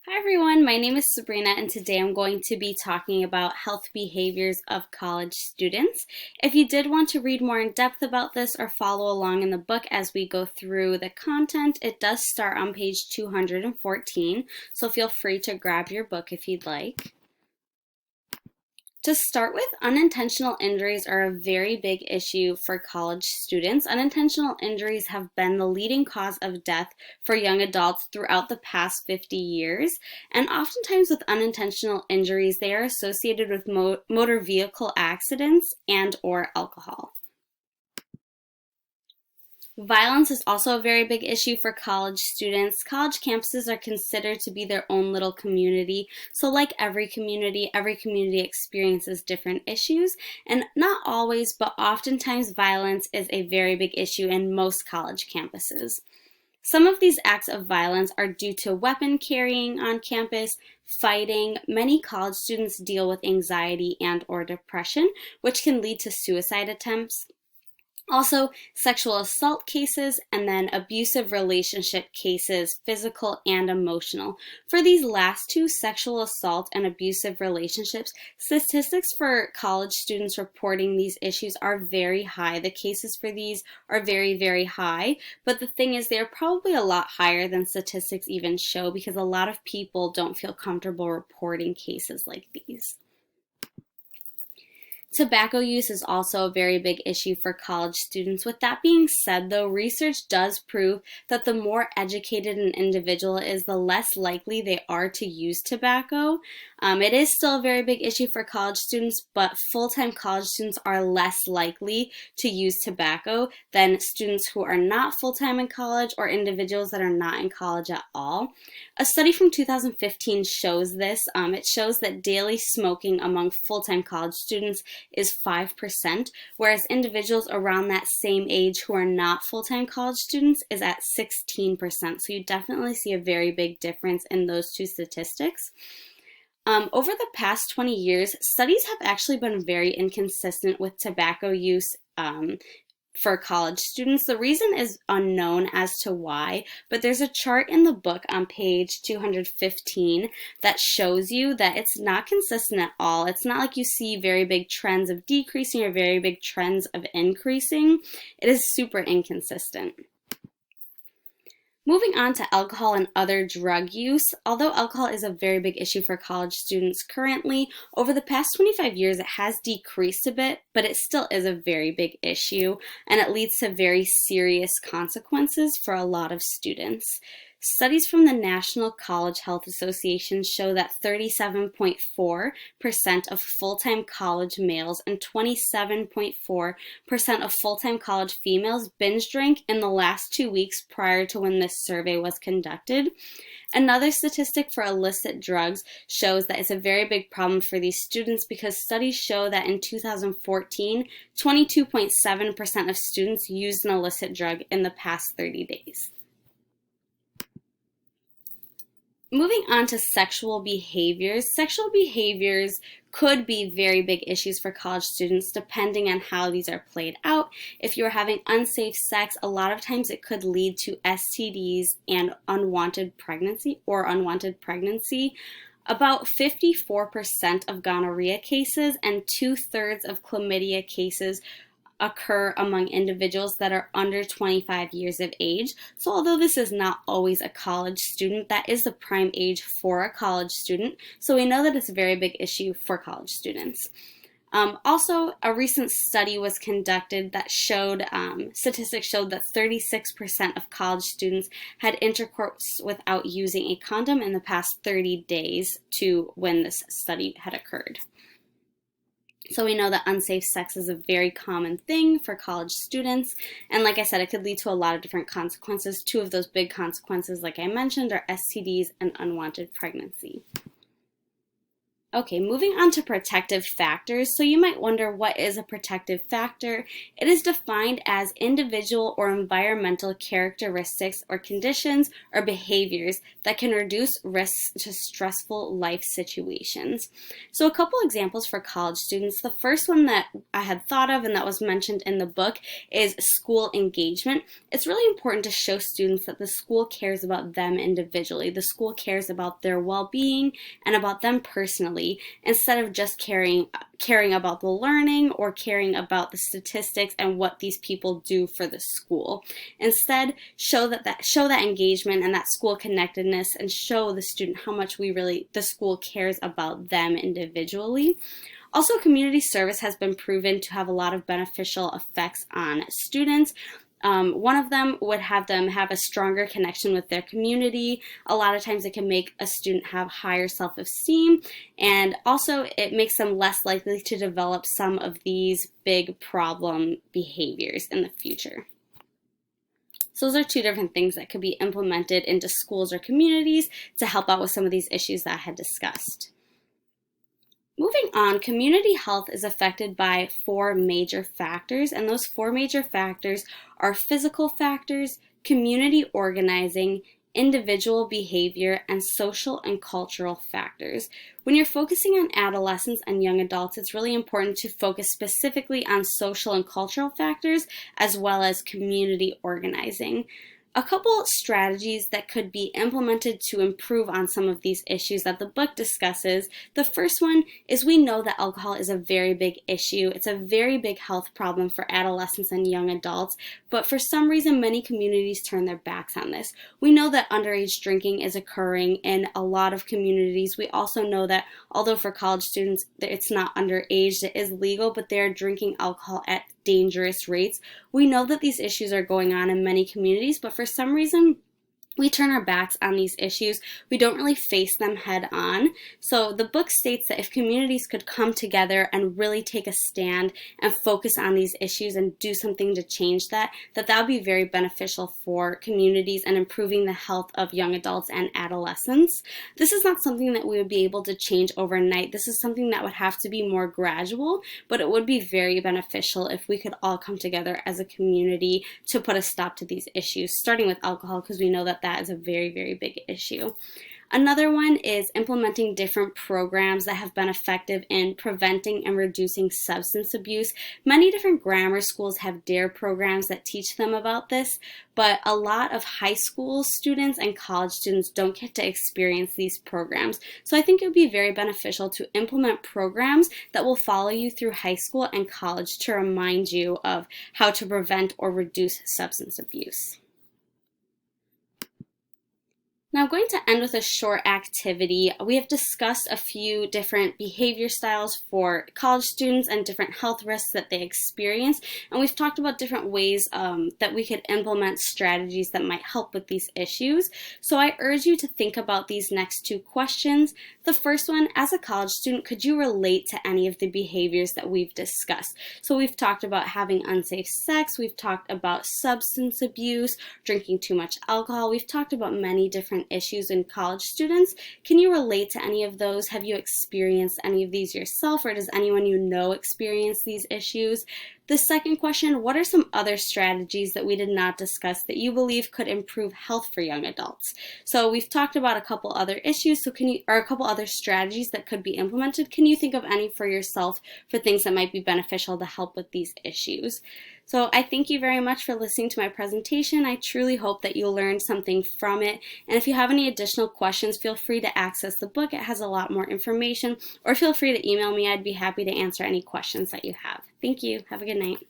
Hi everyone, my name is Sabrina and today I'm going to be talking about health behaviors of college students. If you did want to read more in depth about this or follow along in the book as we go through the content, it does start on page 214, so feel free to grab your book if you'd like. To start with, unintentional injuries are a very big issue for college students. Unintentional injuries have been the leading cause of death for young adults throughout the past 50 years. And oftentimes with unintentional injuries, they are associated with motor vehicle accidents and or alcohol. Violence is also a very big issue for college students. College campuses are considered to be their own little community. So like every community experiences different issues. And not always, but oftentimes violence is a very big issue in most college campuses. Some of these acts of violence are due to weapon carrying on campus, fighting. Many college students deal with anxiety and or depression, which can lead to suicide attempts. Also, sexual assault cases and then abusive relationship cases, physical and emotional. For these last two, sexual assault and abusive relationships, statistics for college students reporting these issues are very high. The cases for these are very, very high. But the thing is, they're probably a lot higher than statistics even show because a lot of people don't feel comfortable reporting cases like these. Tobacco use is also a very big issue for college students. With that being said, though, research does prove that the more educated an individual is, the less likely they are to use tobacco. It is still a very big issue for college students, but full-time college students are less likely to use tobacco than students who are not full-time in college or individuals that are not in college at all. A study from 2015 shows this. It shows that daily smoking among full-time college students is 5%, whereas individuals around that same age who are not full-time college students is at 16%. So you definitely see a very big difference in those two statistics. Over the past 20 years, studies have actually been very inconsistent with tobacco use for college students. The reason is unknown as to why, but there's a chart in the book on page 215 that shows you that it's not consistent at all. It's not like you see very big trends of decreasing or very big trends of increasing. It is super inconsistent. Moving on to alcohol and other drug use, although alcohol is a very big issue for college students currently, over the past 25 years it has decreased a bit, but it still is a very big issue, and it leads to very serious consequences for a lot of students. Studies from the National College Health Association show that 37.4% of full-time college males and 27.4% of full-time college females binge drank in the last 2 weeks prior to when this survey was conducted. Another statistic for illicit drugs shows that it's a very big problem for these students because studies show that in 2014, 22.7% of students used an illicit drug in the past 30 days. Moving on to sexual behaviors. Sexual behaviors could be very big issues for college students depending on how these are played out. If you're having unsafe sex, a lot of times it could lead to STDs and unwanted pregnancy. About 54% of gonorrhea cases and 2/3 of chlamydia cases occur among individuals that are under 25 years of age. So although this is not always a college student, that is the prime age for a college student. So we know that it's a very big issue for college students. Also, a recent study was conducted that showed, statistics showed that 36% of college students had intercourse without using a condom in the past 30 days to when this study had occurred. So we know that unsafe sex is a very common thing for college students. And like I said, it could lead to a lot of different consequences. Two of those big consequences, like I mentioned, are STDs and unwanted pregnancy. Okay, moving on to protective factors. So you might wonder, what is a protective factor? It is defined as individual or environmental characteristics or conditions or behaviors that can reduce risks to stressful life situations. So a couple examples for college students. The first one that I had thought of and that was mentioned in the book is school engagement. It's really important to show students that the school cares about them individually. The school cares about their well-being and about them personally, instead of just caring about the learning or caring about the statistics and what these people do for the school. Instead, show that engagement and that school connectedness, and show the student how much the school cares about them individually. Also, community service has been proven to have a lot of beneficial effects on students. One of them would have them have a stronger connection with their community. A lot of times it can make a student have higher self-esteem, and also it makes them less likely to develop some of these big problem behaviors in the future. So those are two different things that could be implemented into schools or communities to help out with some of these issues that I had discussed. Moving on, community health is affected by 4 major factors, and those 4 major factors are physical factors, community organizing, individual behavior, and social and cultural factors. When you're focusing on adolescents and young adults, it's really important to focus specifically on social and cultural factors as well as community organizing. A couple strategies that could be implemented to improve on some of these issues that the book discusses. The first one is, we know that alcohol is a very big issue. It's a very big health problem for adolescents and young adults, but for some reason many communities turn their backs on this. We know that underage drinking is occurring in a lot of communities. We also know that although for college students it's not underage, it is legal, but they're drinking alcohol at dangerous rates. We know that these issues are going on in many communities, but for some reason we turn our backs on these issues. We don't really face them head on. So the book states that if communities could come together and really take a stand and focus on these issues and do something to change that would be very beneficial for communities and improving the health of young adults and adolescents. This is not something that we would be able to change overnight. This is something that would have to be more gradual, but it would be very beneficial if we could all come together as a community to put a stop to these issues, starting with alcohol, because we know that is a very, very big issue. Another one is implementing different programs that have been effective in preventing and reducing substance abuse. Many different grammar schools have DARE programs that teach them about this, but a lot of high school students and college students don't get to experience these programs. So I think it would be very beneficial to implement programs that will follow you through high school and college to remind you of how to prevent or reduce substance abuse. Now I'm going to end with a short activity. We have discussed a few different behavior styles for college students and different health risks that they experience, and we've talked about different ways that we could implement strategies that might help with these issues. So I urge you to think about these next 2 questions. The first one, as a college student, could you relate to any of the behaviors that we've discussed? So we've talked about having unsafe sex, we've talked about substance abuse, drinking too much alcohol, we've talked about many different issues in college students. Can you relate to any of those? Have you experienced any of these yourself, or does anyone you know experience these issues? The second question, what are some other strategies that we did not discuss that you believe could improve health for young adults? So we've talked about a couple other issues, or a couple other strategies that could be implemented. Can you think of any for yourself for things that might be beneficial to help with these issues? So I thank you very much for listening to my presentation. I truly hope that you learned something from it. And if you have any additional questions, feel free to access the book. It has a lot more information, or feel free to email me. I'd be happy to answer any questions that you have. Thank you. Have a good night.